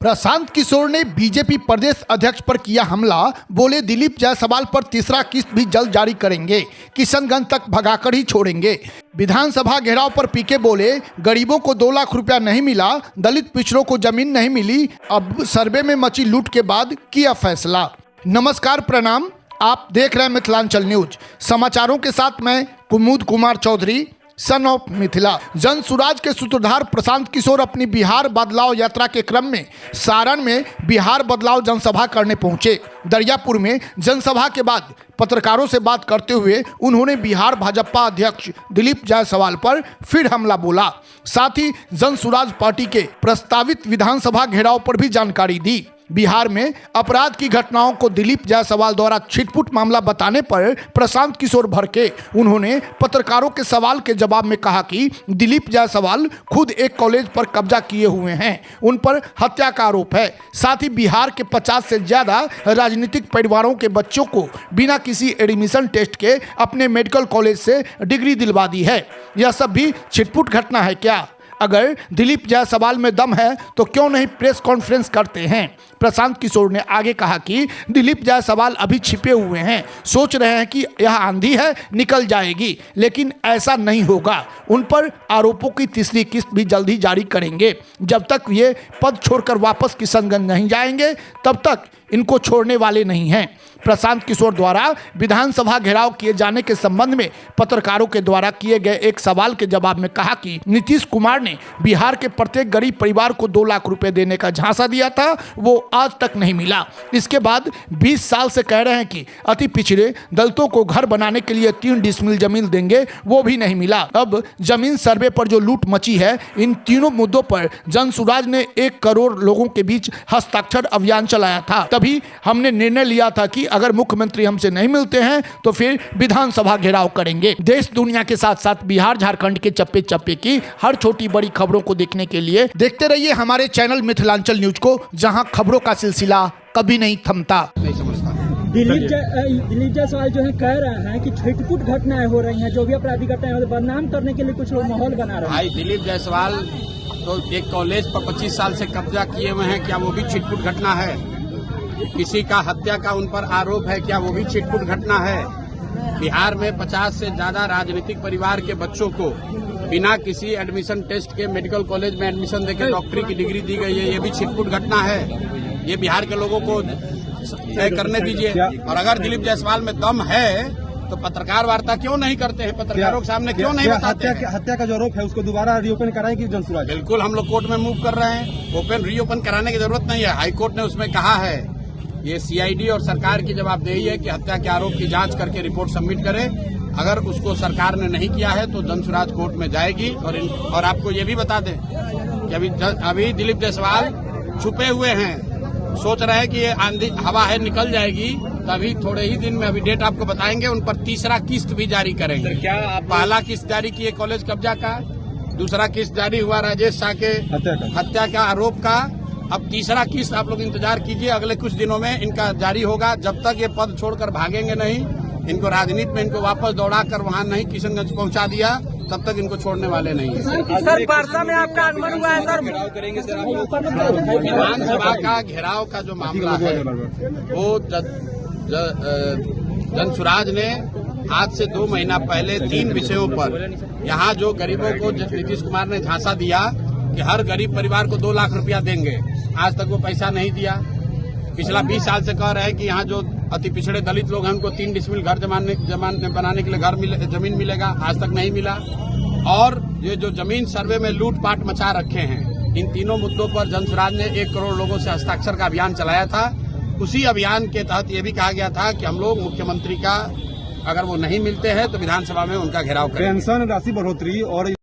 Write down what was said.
प्रशांत किशोर ने बीजेपी प्रदेश अध्यक्ष पर किया हमला, बोले दिलीप जायसवाल पर तीसरा किस्त भी जल्द जारी करेंगे, किशनगंज तक भगाकर ही छोड़ेंगे। विधानसभा घेराव पर पीके बोले गरीबों को 2 लाख रुपया नहीं मिला, दलित पिछड़ों को जमीन नहीं मिली, अब सर्वे में मची लूट के बाद किया फैसला। नमस्कार, प्रणाम, आप देख रहे हैं मिथिलांचल न्यूज। समाचारों के साथ मैं कुमुद कुमार चौधरी, सन ऑफ मिथिला। जन सुराज के सूत्रधार प्रशांत किशोर अपनी बिहार बदलाव यात्रा के क्रम में सारण में बिहार बदलाव जनसभा करने पहुंचे। दरियापुर में जनसभा के बाद पत्रकारों से बात करते हुए उन्होंने बिहार भाजपा अध्यक्ष दिलीप जायसवाल पर फिर हमला बोला। साथ ही जन सुराज पार्टी के प्रस्तावित विधानसभा घेराव पर भी जानकारी दी। बिहार में अपराध की घटनाओं को दिलीप जायसवाल द्वारा छिटपुट मामला बताने पर प्रशांत किशोर भड़के। उन्होंने पत्रकारों के सवाल के जवाब में कहा कि दिलीप जायसवाल खुद एक कॉलेज पर कब्जा किए हुए हैं, उन पर हत्या का आरोप है। साथ ही बिहार के 50 से ज्यादा राजनीतिक परिवारों के बच्चों को बिना किसी एडमिशन टेस्ट के अपने मेडिकल कॉलेज से डिग्री दिलवा दी है। यह सब भी छिटपुट घटना है क्या? अगर दिलीप जायसवाल में दम है तो क्यों नहीं प्रेस कॉन्फ्रेंस करते हैं? प्रशांत किशोर ने आगे कहा कि दिलीप जायसवाल अभी छिपे हुए हैं, सोच रहे हैं कि यह आंधी है निकल जाएगी, लेकिन ऐसा नहीं होगा। उन पर आरोपों की तीसरी किस्त भी जल्द ही जारी करेंगे। जब तक ये पद छोड़कर वापस किशनगंज नहीं जाएंगे तब तक इनको छोड़ने वाले नहीं हैं। प्रशांत किशोर द्वारा विधानसभा घेराव किए जाने के संबंध में पत्रकारों के द्वारा किए गए एक सवाल के जवाब में कहा कि नीतीश कुमार ने बिहार के प्रत्येक गरीब परिवार को 2 लाख रुपए देने का झांसा दिया था, वो आज तक नहीं मिला। इसके बाद 20 साल से कह रहे हैं कि अति पिछड़े दलितों को घर बनाने के लिए 3 डिसमिल जमीन देंगे, वो भी नहीं मिला। अब जमीन सर्वे पर जो लूट मची है, इन तीनों मुद्दों पर जन सुराज ने 1 करोड़ लोगों के बीच हस्ताक्षर अभियान चलाया था। तभी हमने निर्णय लिया था कि अगर मुख्यमंत्री हमसे नहीं मिलते हैं तो फिर विधानसभा घेराव करेंगे। देश दुनिया के साथ साथ बिहार झारखंड के चप्पे चप्पे की हर छोटी बड़ी खबरों को देखने के लिए देखते रहिए हमारे चैनल मिथिलांचल न्यूज को, जहां खबरों का सिलसिला कभी नहीं थमता। दिलीप जायसवाल जो है कह रहे हैं कि छिटपुट घटनाएं हो रही हैं, जो भी अपराधी घटनाएं हैं बदनाम करने के लिए कुछ लोग माहौल बना रहे हैं। भाई दिलीप जायसवाल तो एक कॉलेज पर 25 साल से कब्जा किए हुए हैं, क्या वो भी छिटपुट घटना है? किसी का हत्या का उन पर आरोप है, क्या वो भी छिटपुट घटना है? बिहार में 50 से ज्यादा राजनीतिक परिवार के बच्चों को बिना किसी एडमिशन टेस्ट के मेडिकल कॉलेज में एडमिशन देकर डॉक्टरी की डिग्री दी गई है, ये भी छिटपुट घटना है। ये बिहार के लोगों को तय करने दीजिए। और अगर दिलीप जायसवाल में दम है तो पत्रकार वार्ता क्यों नहीं करते हैं? पत्रकारों के सामने क्यों नहीं बताते? हत्या का जो आरोप है उसको दोबारा रीओपन कराएगी जन सुराज? बिल्कुल, हम लोग कोर्ट में मूव कर रहे हैं। ओपन रीओपन कराने की जरूरत नहीं है। हाईकोर्ट ने उसमें कहा है, ये सीआईडी और सरकार की जवाबदेही है कि हत्या के आरोप की जांच करके रिपोर्ट सबमिट करे। अगर उसको सरकार ने नहीं किया है तो जनसुराज कोर्ट में जाएगी। और आपको ये भी बता दें कि अभी दिलीप जायसवाल छुपे हुए हैं, सोच रहे हैं कि ये आंधी हवा है निकल जाएगी, तभी थोड़े ही दिन में, अभी डेट आपको बताएंगे, उन पर तीसरा किस्त भी जारी करेंगे। क्या पहला किस्त जारी किए कॉलेज कब्जा का, दूसरा किस्त जारी हुआ राजेश शाह के हत्या का आरोप का, अब तीसरा किस्त आप लोग इंतजार कीजिए, अगले कुछ दिनों में इनका जारी होगा। जब तक ये पद छोड़कर भागेंगे नहीं, इनको राजनीति में इनको वापस दौड़ाकर वहां नहीं किशनगंज पहुंचा दिया, तब तक इनको छोड़ने वाले नहीं है। सर पारसा में आपका आगमन हुआ है सर? विधानसभा का घेराव का जो मामला है वो जन सुराज ने आज से 2 महीना पहले 3 विषयों पर, यहाँ जो गरीबों को नीतीश कुमार ने झांसा दिया कि हर गरीब परिवार को 2 लाख रुपया देंगे, आज तक वो पैसा नहीं दिया। पिछला 20 साल से कह रहे हैं कि यहाँ जो अति पिछड़े दलित लोग हैं उनको 3 डिसमिल घर बनाने के लिए जमीन मिलेगा, आज तक नहीं मिला। और ये जो जमीन सर्वे में लूटपाट मचा रखे हैं, इन तीनों मुद्दों पर जन सुराज ने 1 करोड़ लोगों से हस्ताक्षर का अभियान चलाया था। उसी अभियान के तहत ये भी कहा गया था कि हम लोग मुख्यमंत्री का, अगर वो नहीं मिलते हैं तो विधानसभा में उनका घेराव करेंगे। पेंशन राशि बढ़ोतरी और